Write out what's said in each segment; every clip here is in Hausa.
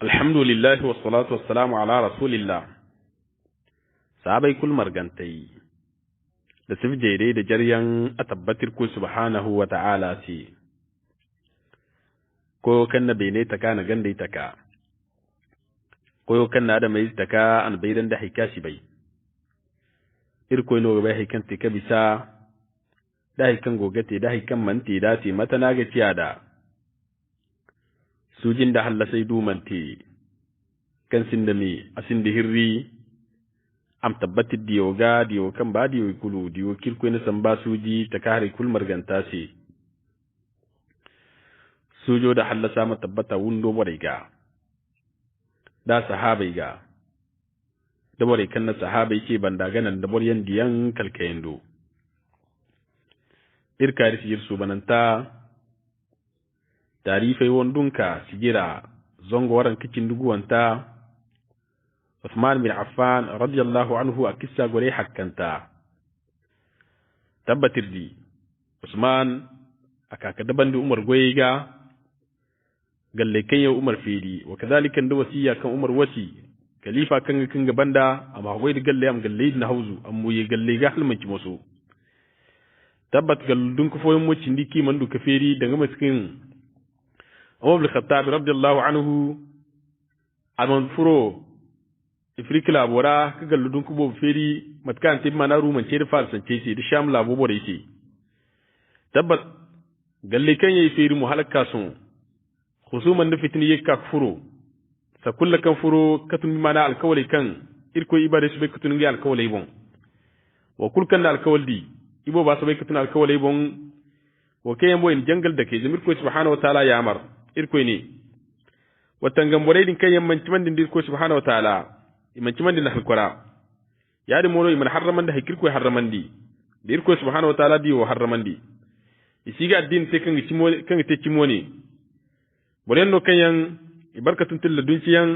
Alhamdulillah wa salatu wa salamu ala rasulillah. Sahabai kul margantai da sif jere da jaryan a tabbatar ko subhanahu wa ta'ala ce, ko kan na bene taka na ganda taka, ko kan na da mai taka an baidan da haika shi bai. Irko no bai haikan tika bisa, da haikan gogate da haikan manti da ce mata na ga ciya da. Sujin da hallasai dumante kan sin da me asin da hirri am tabbati diyo kan ba diyo kulu diyo kirko ne san ba suji ta kare kul marganta ce sujo da hallasa ma tabbata wundo bare ga da sahabai ga da bare kan na sahabai ce banda ganan da boryan diyan kalkayendo irka risir su bananta tarifai wondunka sigira zongo waran kicin duguwanta Uthman bin Affan radiyallahu anhu a kissa gore hakkanta tabbatir di Usman aka daban da Umar goyiga galle kan ya Umar fidi wa kadhalika da wasiya kan Umar wasi khalifa kan gabanda amma goyi galle am galle na hauzu am muye galle ga halmanci musu tabbat gallun ku foyin muci ndiki mandu ka feri daga maskin Umar bin Khattab radiyallahu anhu amon furo Ifriki labora ka gallu dun kubo feri matkan tin mana ruman ce da falsan ce da sham labo bore ce tabbat galle kan yayi feri mu halaka sun khusuman da fitin yake furo sa kullu kan furo katun mana alkawali kan irko ibade su be katun ga alkawali bon wa kul kan alkawali ibo ba su be katun alkawali bon wa kayan boyin jangal da ke zamir ko subhanahu wa ta'ala ya amar irko ne watangam bore din kayan mantiman din irko subhanahu wa ta'ala iman ciman din halkura ya da mono iman harraman da hakirko harraman di da irko subhanahu wa ta'ala di wa harraman di isiga addin te kan te cimone bolen no kayan ibarkatun til dunciyan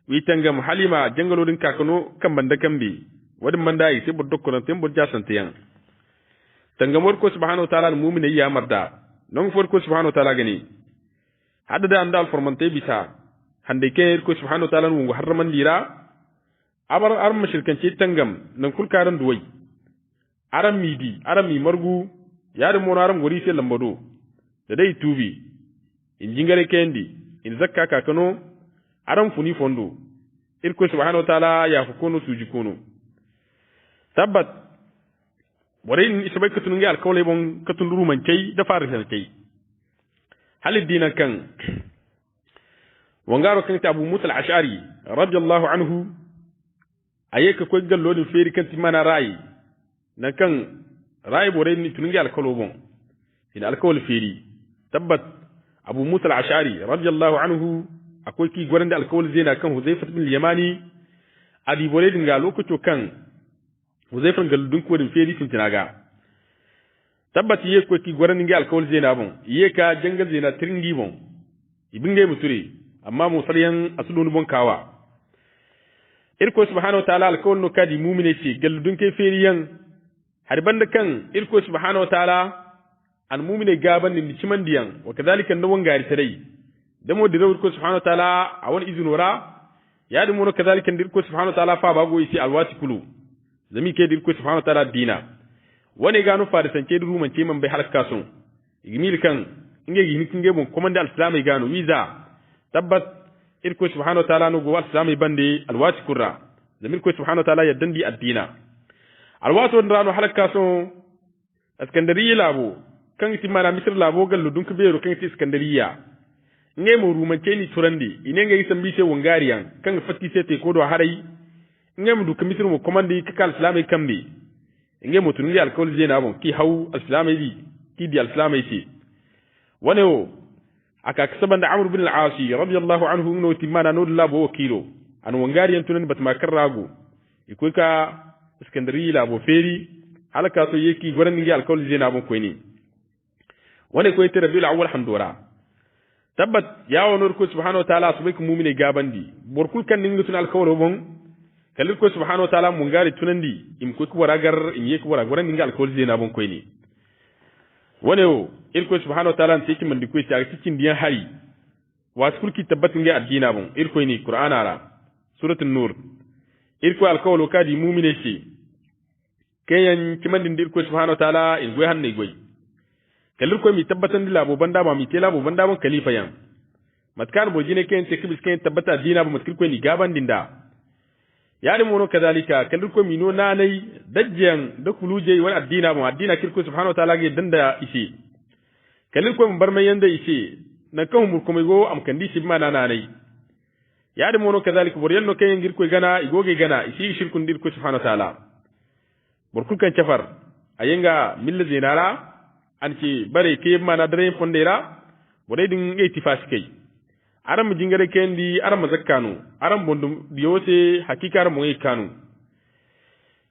wi tangam halima jangalodin kakano kan banda kambe wadin manda yi sai boddo ko tan bodja santiyan tangam warko subhanahu wa ta'ala mu'mina ya marda non forko subhanahu wa ta'ala gani hada da andal formante bisa hande ke irko subhanahu wa ta'ala mu harraman lira abar ar mashirkanci tangam nan kulkaran duwai aram midi aram mi margu yar mo aram gori sai lambado da dai tubi in jingare kendi in zakka kakano aram funi fondo irko subhanahu wa ta'ala ya fukono suji kono tabbat warin isabai katun ga alkawle bon katun ruman kai da farisan kai halid dinan kan wangaro kan ta Abu Musa al-Ash'ari radiyallahu anhu ayeka ko gallo din feri kan timana rai nan kan rai bore ni tunungi alkalo bon in alkawal feri tabbat Abu Musa al-Ash'ari radiyallahu anhu akwai ki gwaran da alkawal zena kan Huzaifa bin Yamani adi bore din ga lokato kan Huzaifa gallo din ko din feri tun tinaga tabbat ye ko ki gwaran ngi alkawal zena bon ye ka jangal zena tringi bon ibin ngai muture amma mu saryan asulun bon kawa irko subhanahu wa ta'ala alkawal no kadi mu'mine ce galdun kai feriyan har banda kan irko subhanahu wa ta'ala an mu'mine gaban ni ciman diyan wa kadhalika no wangari tare da mo da irko subhanahu wa ta'ala a wani izinora ya da mo kadhalika irko subhanahu wa ta'ala fa bago isi alwati kulu zami ke irko subhanahu wa ta'ala dina wani gano farisan ke ruman ce man bai halaka sun igmil kan inge gini kinge bon komanda al-islamai gano wiza tabbat irko subhanahu wa ta'ala no go al-islamai bande alwati kurra zamir ko subhanahu wa ta'ala yaddandi addina alwato ndrano halaka sun askandariya labo kan timana misr labo gallu dun kubero kan ti iskandariya nge mo rumance ni turandi ine nge sambi se wongariyan kan fatti se te ko do harai nge mu duk misr mo komandi ka al-islamai kambe nge mo tungi alkol jena bon ki haw al-islamai di ki di al-islamai ci wanewo aka kasaban da Amr bin al-Asi radiyallahu anhu no timana no labo wakilo an wongariyan tunan batma karrago iko ka iskandariya labo feri halaka so yeki goran ngi alkol jena bon ko ni wane ko ite rabiul awwal handora tabbat ya wonor ko subhanahu wa ta'ala subaiku mu'mine gabandi borkul kan ningi tun alkawlo bon kalir ko subhanahu wa ta'ala mun gari tunandi im ko ko waragar im yeki wara goran ngi alkol jena bon ko ni wane o il ko subhanahu wa ta'ala tiki man diko ta cikin diyan hari waskurki tabbatin ga addina bon irko ni qur'ana ra suratul nur irko alkawlo kadi mu'mine ce kayan kimandin dirko subhanahu wa ta'ala in goy hanne goy kallir ko mi tabbatan dila bo banda ba mi tela bo banda bon khalifa yan matkan bo jine kayan ce kibis kayan tabbata addina bo matkir ko ni gaban dinda yari mono kadalika kallir ko mi no nanai dajjan da kuluje wal addina bo addina kirko subhanahu wa ta'ala ga danda isi kallir ko mun bar mai yanda isi na kan mu kuma go am kandi shi mana nanai ya da mono kazalika bor yelno kayen ngir ko gana igoge gana isi shirkun dir ko subhanahu wa ta'ala bor kul kan chafar ayenga milla zinara an ci bare ke mana dare fondera bore din ngai tifasi kai aram jingare kendi aram zakkanu aram bondum diyote hakika mo ngai kanu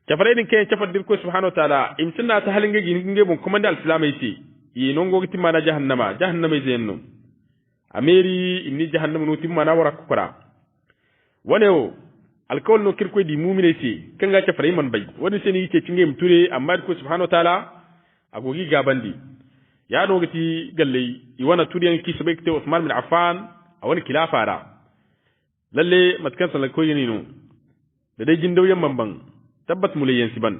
chafare din kayen chafar dir ko subhanahu wa ta'ala imtinna ta halinga ginge bon kuma da islamai ce yi nongo giti mana jahannama zenno ameri inni jahannam no timma na wara kukura wane o alkawal no kirko di mu'mine ce kan ga fara man bai wani sai ni yake cinge muture amma ko subhanahu wa ta'ala agogi gabandi ya no gati galle i wana turiyan ki sabai kite Uthman bin Affan a wani khilafa ra lalle matkan sallan ko yini no da dai gindaw mamban tabbat mulayyan siban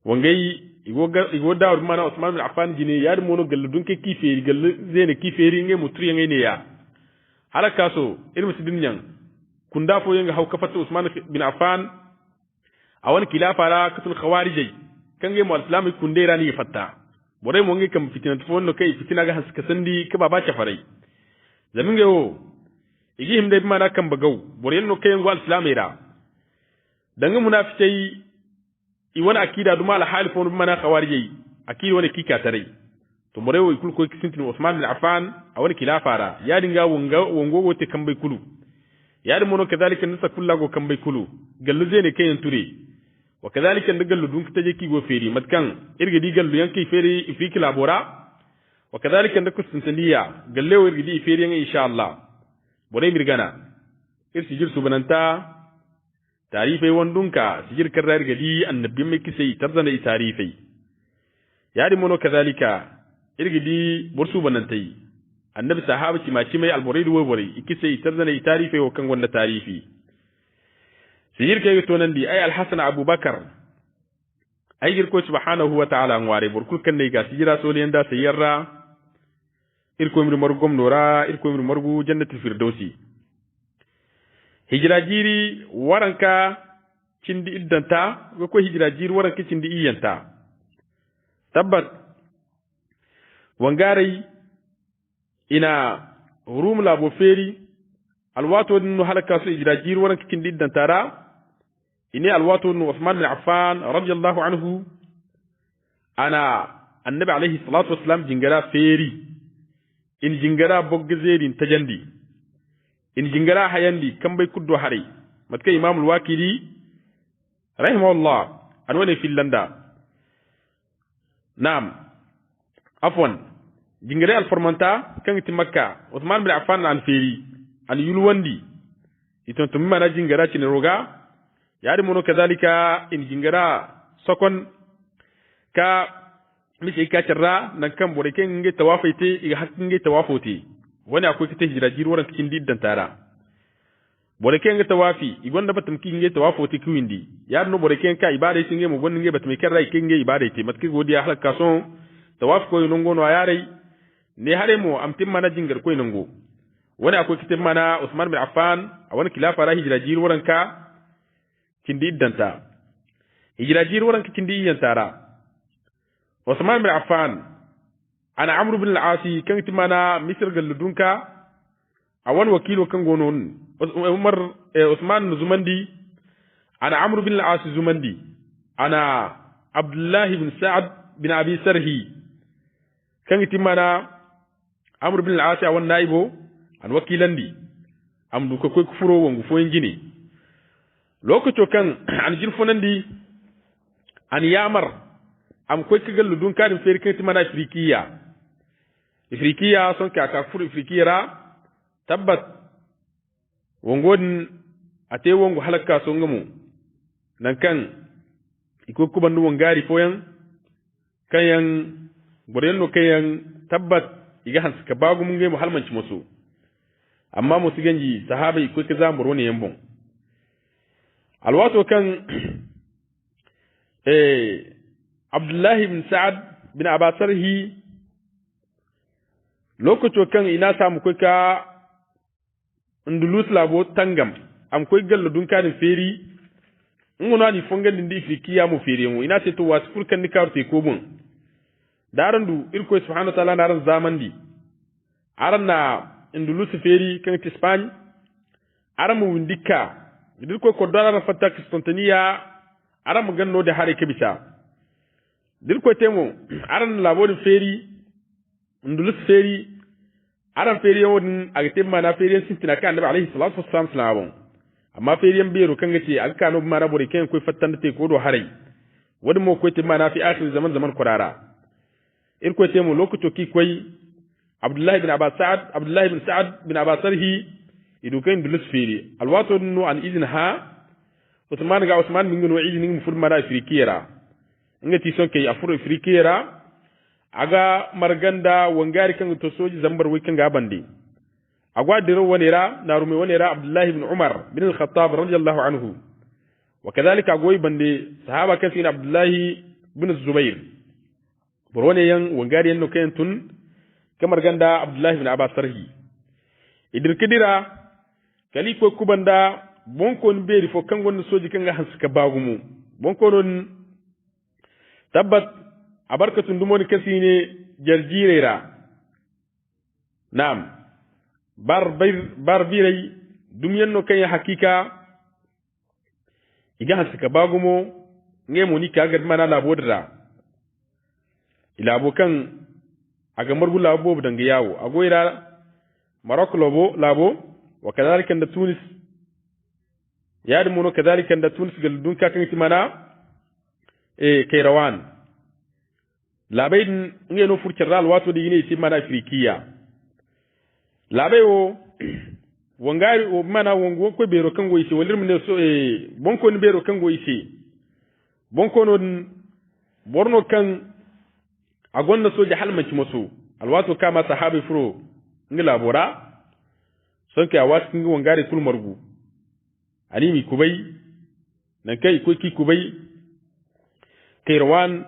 wangai igo da mana Uthman bin Affan jine ya da mono gallu dunke kiferi gallu zene kiferi nge mutri nge ne ya halaka so ilmu sidin yan kunda fo yanga hauka fatu Uthman bin Affan a wani khilafa ra katul khawarijai kan nge mu islami kunde rani ya fatta bore mo nge kam fitina to no kai fitina ga haska sandi ka baba cha farai zamin ge o igi himde bi mana kan bagau bore no kai ngwal islami ra danga munafikai i wani akida duma al halif wani mana khawariji akida wani kika tare to more wo kul ko kisintin Uthman bin Affan a wani khilafara ya dinga wongo wote kambai kulu ya da mono kadalika nisa kullago kambai kulu gallu zene kayen ture wa kadalika ndagallu dun kitaje ki go feri matkan irgidi gallu yankai feri ifiki labora wa kadalika ndakus tandiya galle irgidi feri yan insha Allah bore mirgana irsi jirsu bananta tarifai wandunka sijir karrar gadi annabi mai kisai tarzana tarifai yadi mono kazalika irgidi bursu banantai annabi sahabi ma ci mai alburid wobore ikisai tarzana tarifai wa kan wanda tarifi sijir kai to nan di ay alhasan abubakar ay girko subhanahu wa ta'ala ngware burkul kan ne ga sijira soliyan da sayarra irko mi margom nora irko mi margu jannatul firdausi hijira jiri waranka cindi iddanta ko hijira jiri waranka cindi iyanta tabbat wangarai ina rum labo feri alwato no halaka su hijira jiri waranka cindi iddanta ra ini alwato no Uthman bin Affan radiyallahu anhu ana annabi alayhi salatu wassalam jingara feri in jingara boggezerin tajandi in jingara hayandi kambay kuddo hare matka imam al-wakili rahimahullah anwane filanda naam afwan jingara al-formanta kan ti makka Uthman bin Affan al-feri an yulwandi iton to mana jingara ci roga yari mono kadalika in jingara sokon ka mishi ka tarra nan kan bore ken nge tawafaite iga hakkin nge tawafoti wani akwai kita hijira jiruwaran cikin diddan tara bore ken nge tawafi igonda batum kin nge tawafoti kuwindi yar no bore ken ka ibada singe mo gon nge batum ken rai ken nge ibada te matki godiya halaka son tawaf ko nongo no ayare ne hare mo am timma na jingar ko nongo wani akwai kita mana Uthman bin Affan a wani khilafa ra hijira jiruwaran ka cikin diddan ta hijira jiruwaran cikin diddan tara Uthman bin Affan ana Amr bin al-Asi kan timana Misr galludunka a wani wakilo kan gonon Umar Uthman Zumandi ana Amr bin al-Asi Zumandi ana Abdullah bin Sa'ad bin Abi Sarhi kan timana Amr bin al-Asi a wani naibo an wakilandi am du ko kufuro wongu fo ngini lokaco kan an jirfonandi an yamar am koy kagal ludun kadim feri kanti mana Afrikiya son ka fur Afrikiya ra tabbat wongon ate wongo halaka so ngamu nan kan iko kubandu wongari foyan kayan borelno kayan tabbat iga hans ka bagu mun ngemu halmanci musu amma musu ganji sahabai ko ka zamburo ne yambon alwato kan Abdullahi bin Sa'ad bin Abasarhi lokacin kan ina samu kuka ndulus labo tangam am koy gallo dun kan feri ngono ni fongan ndi fikiya mu feri mu ina ce to wasfur kan ni karte ko bon darandu irko subhanahu wa ta'ala naran zaman di aran na ndulus feri kan ti Spain aran mu windika dirko ko dara fatta kistontaniya aran mu ganno da hare kibisa dirko temo aran labo de feri ndulus feri aran feri yawon agate mana feri sintina kan annabi alaihi salatu wassalam salawon amma feri biro kan gace aka kano mana bore kan koi fattan te ko do harai wani mo ko te mana fi akhir zaman kurara ir ko te mo lokato ki koi Abdullah ibn Sa'ad bin Abasarhi idu kan ndulus feri alwato no an izinha Usman min no izini mu fur mara afrikiyara ngati son kai afur afrikiyara aga marganda wangari kan to soji zambar wi kan gabande agwa diro wanera narume wanera Abdullah ibn Umar bin al-Khattab radiyallahu anhu wakadhalika goy bande sahaba kasin Abdullah ibn Zubair borone yan wangari yan no kan tun kamar ganda Abdullah ibn Abasarhi idir kidira kali ko kubanda bonko nberi fo kan gon soji kan ga hanska bagumu bonko non tabbat abarkatun dumoni kasine jarjirera nam barbirai dumyanno kay hakika iga hasika bagumo ngemo ni kaga mana labodra ila abokan aga margu labo danga yawo agoira Morocco labo wa kadhalika da Tunis yadi mono kadhalika da Tunis gal dun ka kan timana Kairawan labayin ngeno furcirral wato di ne mana Afrikiya labayo wangari o mana wongo ko bero kango isi walir mine so bonko ni bero kango isi bonko non borno kan agonna soja halmanci maso alwato kama sahabi furo ngila bora sonke awas kingi wangari kul margu alimi kubai nan kai ko ki kubai Kairwan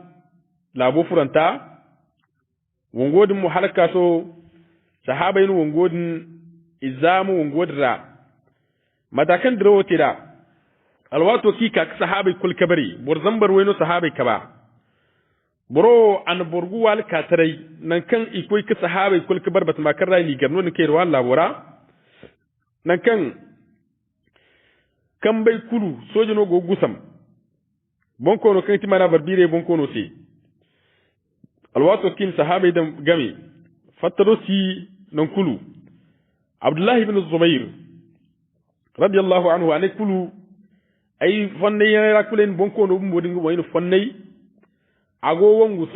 labo furanta wongodin mu halaka so sahabain wongodin izamu wongodra matakan drawo tira alwato kika sahabai kul kabari bor zambar wayno sahabai kaba bro an borgu wal katarai nan kan ikoi ka sahabai kul kabar bat makarra ni garno ne Kairwan labora nan kan bai kulu sojino go gusam bonko no kan timana barbire bonko no si alwato kin sahabai da gami fatarosi nan kulu Abdullah ibn Zubair radiyallahu anhu ane kulu ay fonne yana kulen bonko no bumbo dingo wayno fonne ago wongu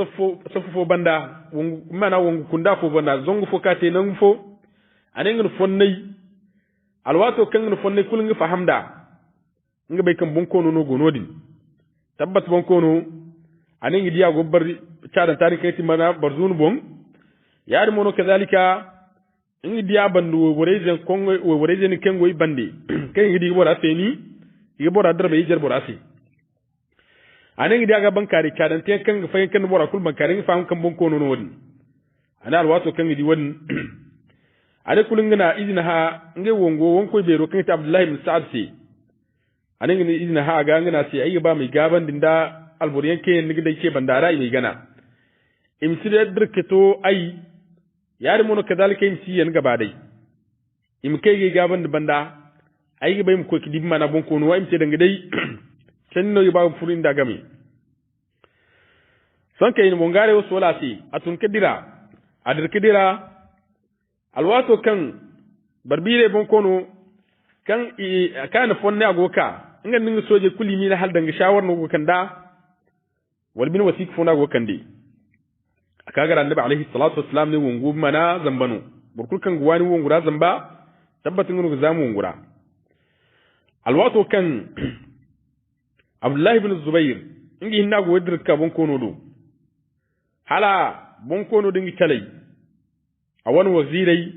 safo banda wongu mana wongu kunda fo banda zongu fo kate nan fo ane ngun fonne alwato kan ngun fonne kulu ngi fahamda nga bay kam bonko no gonodin tabbat bonko no ane ngi dia go barri cada tarikati mana barzun bon yaari mono kadhalika ngi dia bandu worezen kongo worezen kengo bandi kay ngi di bora feni ngi bora darbe yijer bora fi ane ngi dia ga bankari cada ten kan fay kan bora kul bankari ngi fam kan bonko no wodi ana alwato kan ngi di won ade kul ngina izina ha ngi wonko bero kan ta Abdullah ibn Sa'ad si ane ngi izina ha ga ngina si ayi ba mai gaban dinda alburiyan ke ngi dai ke bandara mai gana imsire dirketo ay yari mono kadalika imsi yen gaba dai imke gaban da banda ay bay mu ko kidi mana bonko no imse danga dai tanno yiba furin da game son kay mo ngare o solati atun kedira adir kedira alwato kan barbire bonko no kan kana fonne agoka ngan ninga soje kulimi na hal danga shawar no go kanda wal bin wasik fona go kande akagar annabi alaihi salatu wassalam ne wongu mana zambano burkul kan guwani wongura zamba tabbatin ngunu zamu wongura alwato kan Abdullah ibn Zubair ingi hinna go dirka bon kono do hala bon kono dingi talai awan wazirai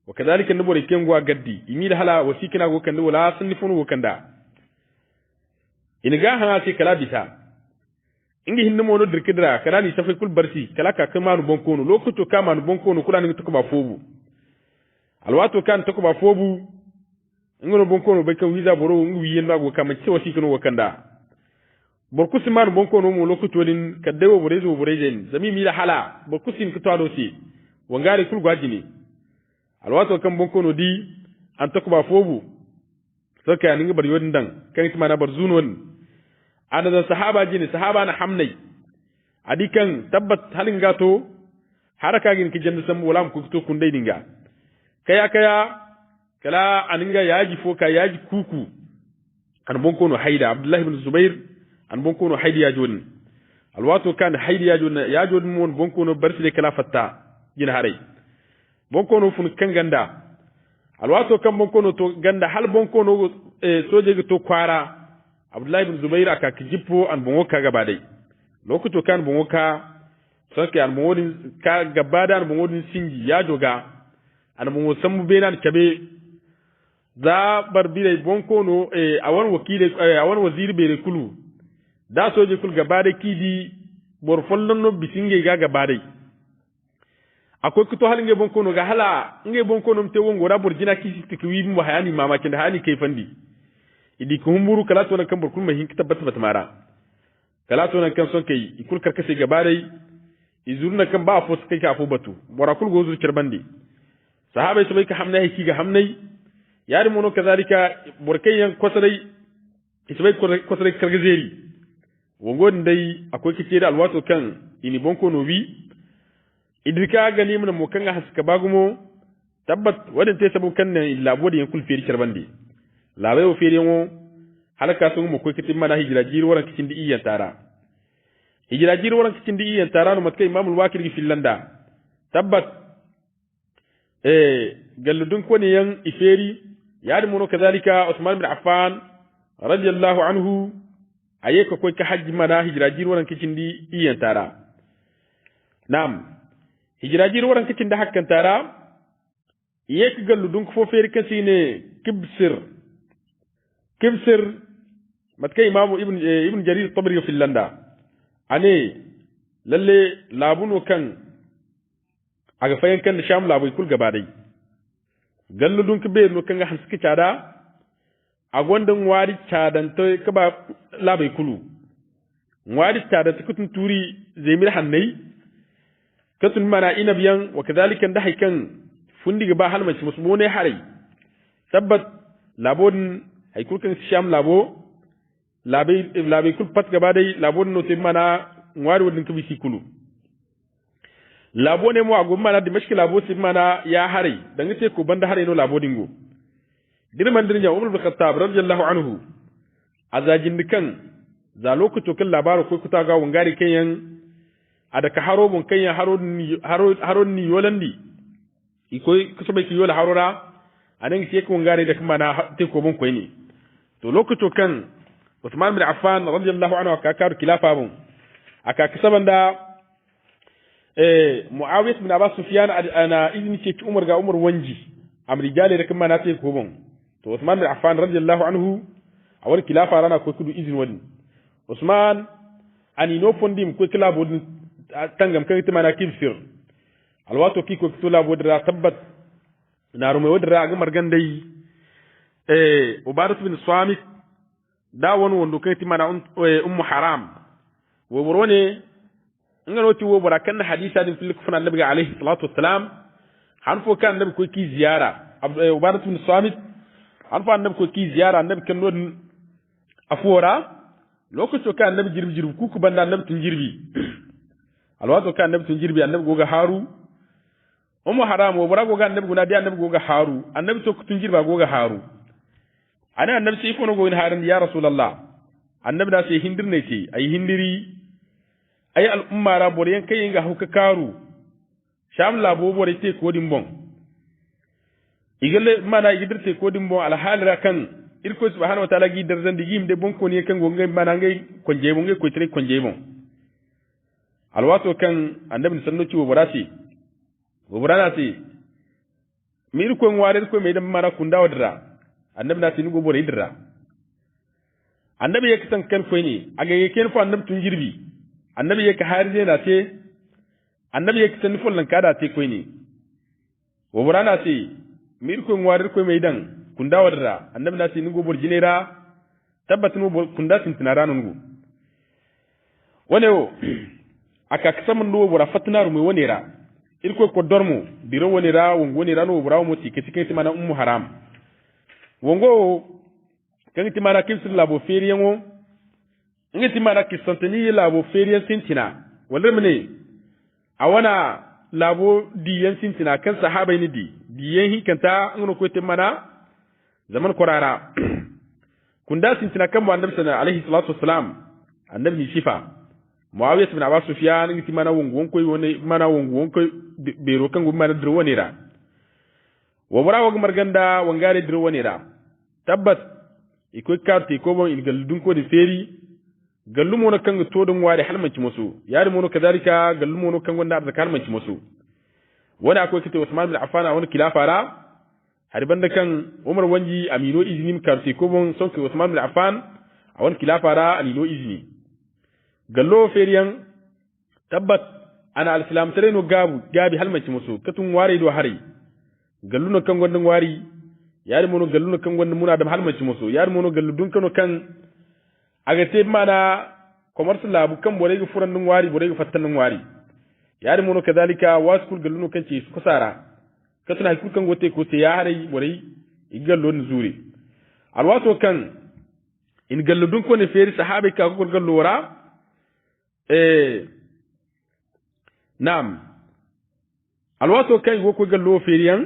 wa kadhalika ne bore kengo gaddi imi da hala wasikina go kanda wala sunifun go kanda iniga ha ce kala bisa ingi hinno mono dirkidra kala ni safai kul barsi kala ka kama no bonkono lokuto kama no bonkono kula ni to ba fobu alwato kan to ba fobu ngono bonkono be ka wiza boro ngi wiyen ba go kama ce wasikino go kanda borkusi man bonkono mo lokuto lin kaddewo borezo borejen zami mi da hala borkusin ko tado si wangare kul gwajini alwato kan bonkono di an to ba fobu saka ninga bar yodin dan kan tima na bar zunon adada sahaba jini sahaba na hamnai adikan tabbat halin gato haraka gin ki janda sam wala ku to kun dai dinga kaya kala aninga yaji foka yaji kuku an bonkono haida abdullah ibn zubair an bonkono haidi ya jodin alwato kan haidi ya jodin mon bonkono barsile kala fatta jin harai bonkono fun kan ganda alwato kan bonkono to ganda hal bonkono soje to kwara abdullahi ibn zubair aka kijippo an bongo ka gaba dai lokuto kan bongo ka sarki an bongo ka gaba da an bongo din sinji ya joga an bongo sambu benan kabe za barbire bonkono awan wakile awan waziri bere kulu da soje kul gaba da kidi bor follon no bisinge ga gaba dai akwai kuto halin nge bonkono ga hala nge bonkono mte wongo rabor jina kisi tikwi mu hayani mama kin hani kai fandi idi ko humburu kala to nan kan burkul mai hinka tabbata bata mara kala to nan kan son kai ikul karkase gabarai izurna kan ba fo kai ka fo batu borakul gozu cirbandi sahabai sai ka hamna hiki ga hamnai yari mono kazalika burkayen kosarai isbai kosarai kargazeri wongo dai akwai kice da alwato kan ini bonkono wi idrika gani mun mo kan haska bagumo tabbat wadan te sabu kan nan labo da yankul feri cirbandi labai o feri ngo halaka sun mo ko kitin mana hijira jiri waran kicin di iyan tara hijira jiri waran kicin di iyan tara no matka imamul wakil gi finlanda tabbat galludun ko ne yan iferi yadi mono kazalika usman bin affan radiyallahu anhu ayeka ko ka hajji mana hijira jiri waran kicin di iyan tara nam hijira jiri waran kicin da hakkan tara yeka galludun ko feri kasi ne kibsir matka imamu ibn jarir tabari fi landa ane lalle labuno kan aga fayan kan sham labai kul gaba dai gallu dun kibe no kan ga haske cada a gondan wari cadan to ka ba labai kulu wari cadan ta kutun turi zemir hannai katun mana inabiyan wa kadhalika da haikan fundi ga ba halmaci musmone harai tabbat labon hay kulkan sham labo labai kul pat gaba dai labon no te mana ngwari wodin kubi sikulu labo ne mo ago mana de mashkila labo si mana ya hare dan te ko banda hare no labo dingo dirman dirnya umar bin khattab radiyallahu anhu azajin dikan za lokato kan labaro ko kuta ga wangari kenyan adaka haro bon kenyan haro ni yolandi ikoy kusabe ki yola harora anan sai ko wangari da kuma na te ko bon koy ni to lokato kan Uthman bin Affan radiyallahu anhu aka karu khilafa bun aka kasabanda Muawiyah bin Abbas Sufyan ana izini ce ki Umar ga Umar wanji amrijale da kuma na te ko bon to Uthman bin Affan radiyallahu anhu a wani khilafa rana ko kudu izin wani Usman ani no fondim ko kila bodin tangam kan tima na kibsir alwato ki ko kila bodra tabbat na rume wadra ga margandai Ubadat bin Swamit da wani wando kai tima na ummu haram wo borone ngano ti wo bora kan hadisa din fil kufna annabi alayhi salatu wassalam han fo kan annabi ko ki ziyara Ubadat bin Swamit han fo annabi ko ki ziyara annabi kan non afora lokacin ka annabi jirbi ku banda annabi tun jirbi alwato ka annabi tun jirbi annabi goga haru ummu haram wo bora goga annabi guna di annabi goga haru annabi to tun jirba goga haru ana annabi sai fono goin haran ya rasulullah annabi da sai hindirne ce ai hindiri ai al umma ra bore kai ga hauka karu sham labo bore te ko dimbon igale mana igidirte ko dimbon al halira kan irko subhanahu wa ta'ala gi darzan digi imde bonko ne kan gonga mana ngai konje mon ngai ko tire konje mon alwato kan annabi sanno ci woborasi woborana ci mir ko ngware ko me dan mara kunda wadra annabi na tinu go bore idra annabi yake tan kan ko ni aga yake fa annabi tun girbi annabi yake harje na te annabi yake tan fullan kada te ko ni wo burana te mir ko ngware ko me dan kunda wadra annabi na tinu go bor jinera tabbatinu bor kunda tintinara nungu wane o aka kasamun do bora fatna rumu wonera irko ko dormu diro wonera wongonera no bora mo tiketi kenti mana haram wongo kanti mana kimsin labo feriyango ngiti mana kisantani labo feriyan sintina wala mene awana labo diyan sintina kan sahaba ni diyan hinkanta ngono ko te mana zaman korara kunda sintina kan mu annabi sallallahu alaihi salatu wassalam annabi shifa Muawiya ibn Abbas Sufyan ngiti mana wongon koy woni mana wongon koy bero kan go mana dro wonira wo bora wo marganda wongare dro wonira tabbat ikoy karti ko bon ilgal dun ko de feri gallumo no kan to dun wari halmanci musu yari mono kadalika gallumo no kan gonda da halmanci musu wani akwai kite Usman bin Affan wani kilafara har banda kan Umar wanji amino izinin karti ko bon sonke Usman bin Affan wani kilafara alino izini gallo feriyan tabbat ana al-islam tare no gabi halmanci musu katun ware do hari gallu no kan gondon wari yari mono gallu no kan gondon muna da halmanci musu yari mono gallu dun kano kan aga te mana commerce labu kan bore ga furan dun wari bore ga fattan dun wari yari mono kadalika waskul gallu no kan ci su kusara katun hakku kan gote ko te ya hari bore igallo nzuri alwato kan in gallu dun ko ne feri sahabe ka ko gallo wara نعم الواتو كان يقول قالوا فيريان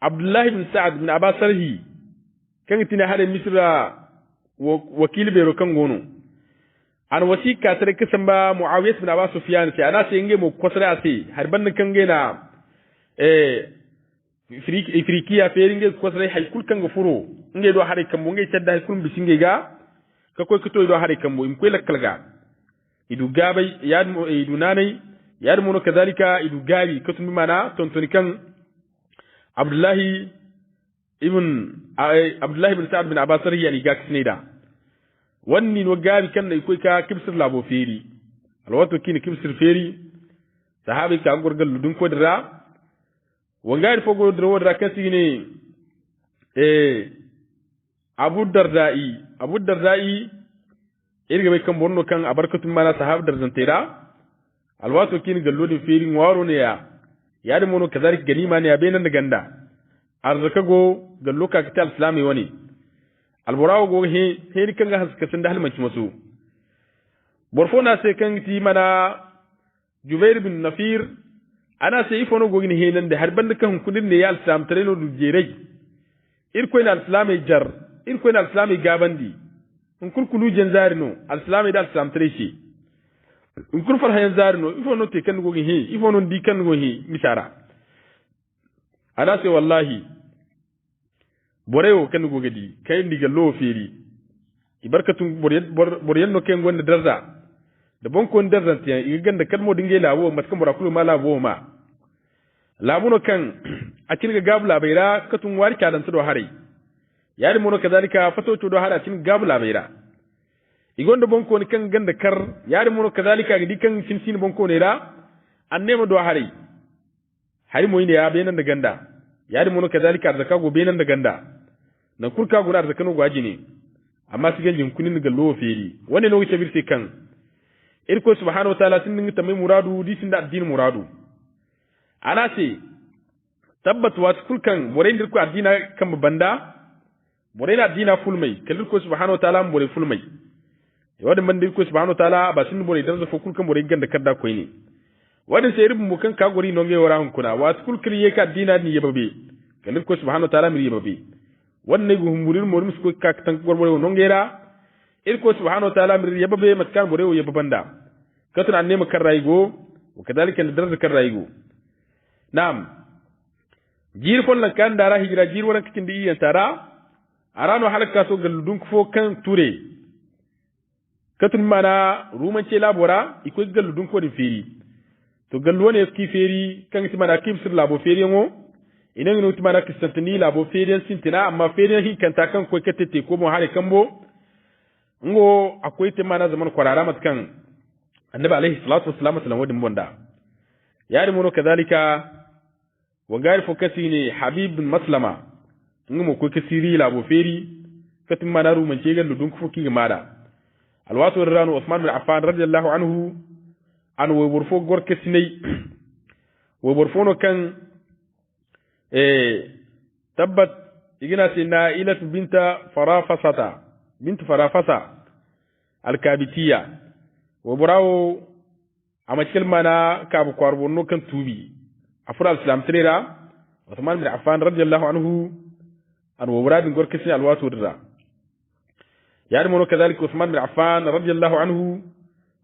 عبد الله بن سعد بن عباس سرهي كان تنا هذا مصر وكيل بيرو كان غونو أنا وسيك كاتر كسمبا معاوية بن عباس سفيان سي أنا سينجي مو كسر أسي هربنا كان جينا إفريقيا فيرينجي كسر هاي كل كان غفرو نجي دو هاري كمبو نجي تدا هاي كل بسينجي جا كوي كتوي دو هاري كمبو يمكن لك كلجا idu gabai yadmo idu nanai yadmo kadhalika idu gabi katum mana tontoni kan Abdullah ibn Sa'd bin Abbas yani gaksnida wanni no gabi kan ne koy ka kibsir labo feri alwato kini kibsir feri sahabi ka gorgal ludun ko dira wangari fogo dira wodra kasini Abu Dardai irga bai kan borno kan abarkatun mana sahab dar zantira alwato kin gallo de firin waro ne ya da mono kazalik ganima ne ya benan da ganda arzaka go gallo ka kital islami wani alburawo go he kan ga haska sun da halmanci masu borfona sai kan ti mana Jubair bin Nafir ana sai ifono go ne henan da har banda kan kudin ne ya islam tareno du jerai irko ina islami jar irko ina islami gabandi nkul kulu jenzarino al-islam da al-islam treshi nkul farha jenzarino ifo no te kan go hi ifo no di kan go hi misara ana se wallahi borewo kan go gadi kay ndiga lo feri ibarkatun boryen no ken gonda darza da bonko darza tiya iga ganda kalmo dinge lawo matkan borakulu mala bo ma labuno kan akin ga gabla bayra katun wari kadan to do hare yari mono kadalika fato to do hada tin gabla beira igondo bonko ni kan ganda kar yari mono kadalika di kan sin bonko ne da annema do hari mo inde ya benan da ganda yari mono kadalika zakka go benan da ganda na kurka gura zakka no gwaji ne amma sigan jin kunin ga lo feri wani no wuce birse kan irko subhanahu wa ta'ala tin ngi tamai muradu di sin da addin muradu ana ce tabbat wa kulkan bore ndir ko addina kan banda bore na dina fulmai kallir ko subhanahu wa ta'ala bore fulmai wadin man dir ko subhanahu wa ta'ala ba sin bore dan zafo kulkan bore ganda kadda koy ne wadin sai rubun mukan ka gori no nge wara hun kuna wa kulkir ye ka dina ni yababe kallir ko subhanahu wa ta'ala mi yababe wanne go humurir morum ko ka tan gor bore no ngera ir ko subhanahu wa ta'ala mi yababe matkan bore wo yababanda katun anne makar raygo wa kadalika darza kar raygo na'am jir fon lan kan dara hijra jir waran kitin di yan tara arano halaka so galludun fo kan ture katun mana ruman ce labora iko galludun ko din feri to gallo ne ki feri kan ti mana kim sir labo feri ngo ina ngino timana Constantini labo feriyan sintina amma feriyan hin kanta kan ko katete ko mo hare kambo ngo akwai timana zaman kwarara matkan annabi alaihi salatu wassalam sallan wadin bonda yari mono kadhalika wangari fokasi ne habib bin maslama ngo ko kasiri labo feri katin mana ru man cegan dun fuki gamada alwatu ranu usman bin affan radiyallahu anhu an wo burfo gor kasinai wo burfo no kan tabbat igina sina ilat binta farafasa alkabitiya wo burawo amakil mana kabu kwarbo no kan tubi afra al-islam trera usman bin affan radiyallahu anhu an wo buradin gor kasinai alwatu rra يعني منو كذلك عثمان بن عفان رضي الله عنه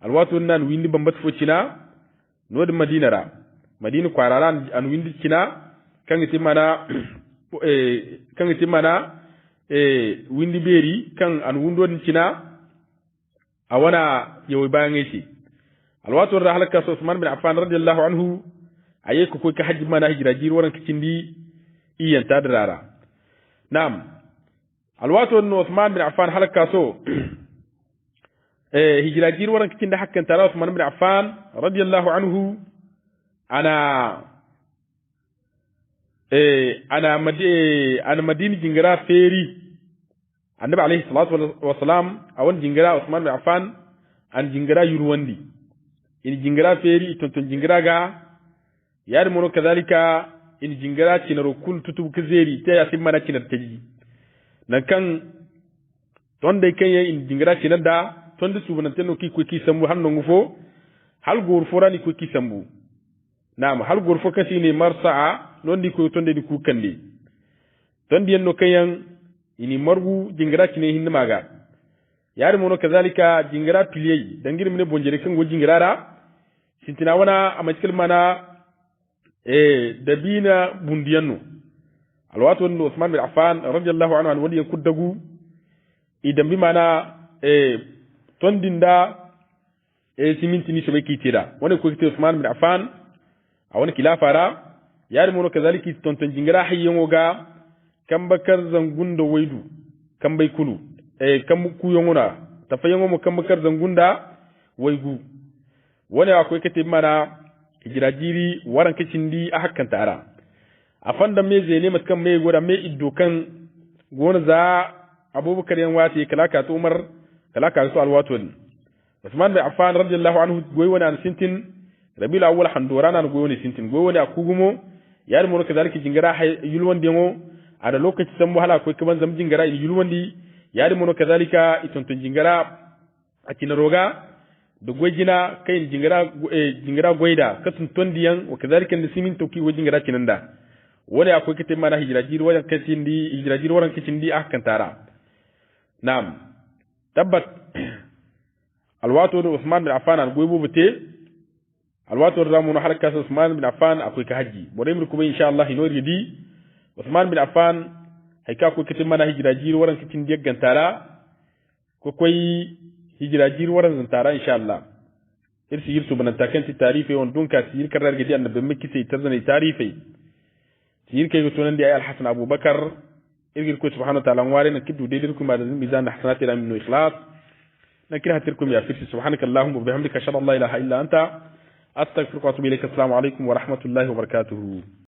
الواتو نان ويندي بمبت فوتشنا نود مدينة را مدينة قراران أن ويندي تشنا كان يتمانا ويندي بيري كان أن ويندو تشنا أوانا يوبانيسي الواتو الرحلة عثمان بن عفان رضي الله عنه أيكو كوي كحج مانا هجرا جير ورن كتشندي إيان تادرارا نعم alwato no Uthman bin Affan halaka so hijrajir waran kitin da hakkan tara Uthman bin Affan radiyallahu anhu ana madini jingira feri annabi alayhi salatu wassalam awan jingira Uthman bin Affan an jingira yurwandi in jingira feri tonton jingira ga yar mono kadhalika in jingira cinaro kul tutub kizeri ta yasin mana cinar taji nan kan tonde kenya in jingira cinada tonde subunanteno ki ko ki sambu hanno ngufo hal gor forani ko ki sambu naam hal gor fo kasi ni marsaa non di ko tonde di ku kande tondi en no kayan ini margu jingira cine hinna maga yari mono kazalika jingira piliyai dangir mine bonjere kan go jingira ra sintina wana amaskil mana dabina bundiyanno alwatu no Uthman bin Affan radiyallahu anhu an wadi kuddagu idan bi mana tondinda siminti ni sobe kitira wani ko kiti Uthman bin Affan a wani kilafara yari mono kazaliki tonton jingira hayyango ga kan bakar zangunda waidu kan bai kulu kan ku yongona tafayango mo kan bakar zangunda waigu wani akwai kiti mana hijirajiri waran kicindi a hakkan tara afanda me zene matkan me gora me iddokan gona za abubakar yan wati kalaka to umar kalaka su alwatun Uthman bin Affan radiyallahu anhu goyi wani an sintin rabiul awwal handorana goyi wani sintin goyi wani akugumo yar mu kazalika jingira yulwan demo a da lokaci san mu hala ko kaman zam jingira yulwan di yar mu kazalika itontun jingira a kinaroga da gojina kai jingira goida katun tondiyan wa kazalika da simin toki wa jingira kinanda wani akwai kitin mana hijirajir wajen kacin di akan tara na'am tabbat alwato da Uthman bin Affan an goyi bubute alwato da zamu na halaka sa Uthman bin Affan akwai ka haji bore mu kuma insha Allah ino ridi Uthman bin Affan haika akwai kitin mana hijirajir wajen kacin di gantara ko koi hijirajir wajen zantara insha Allah irsi yirsu bananta kan tarife on dunka sir karar gidi annabi miki sai tarzani tarife sir kay gotonan di ay al-Hasan Abu Bakar irgir ko subhanahu wa ta'ala wari na kiddu de dirkum ma da mizan hasanati ila min ikhlas nakira hatirkum ya fi subhanaka allahumma wa bihamdika ashhadu an la ilaha illa anta astaghfiruka wa atubu ilayk assalamu alaykum wa rahmatullahi wa barakatuh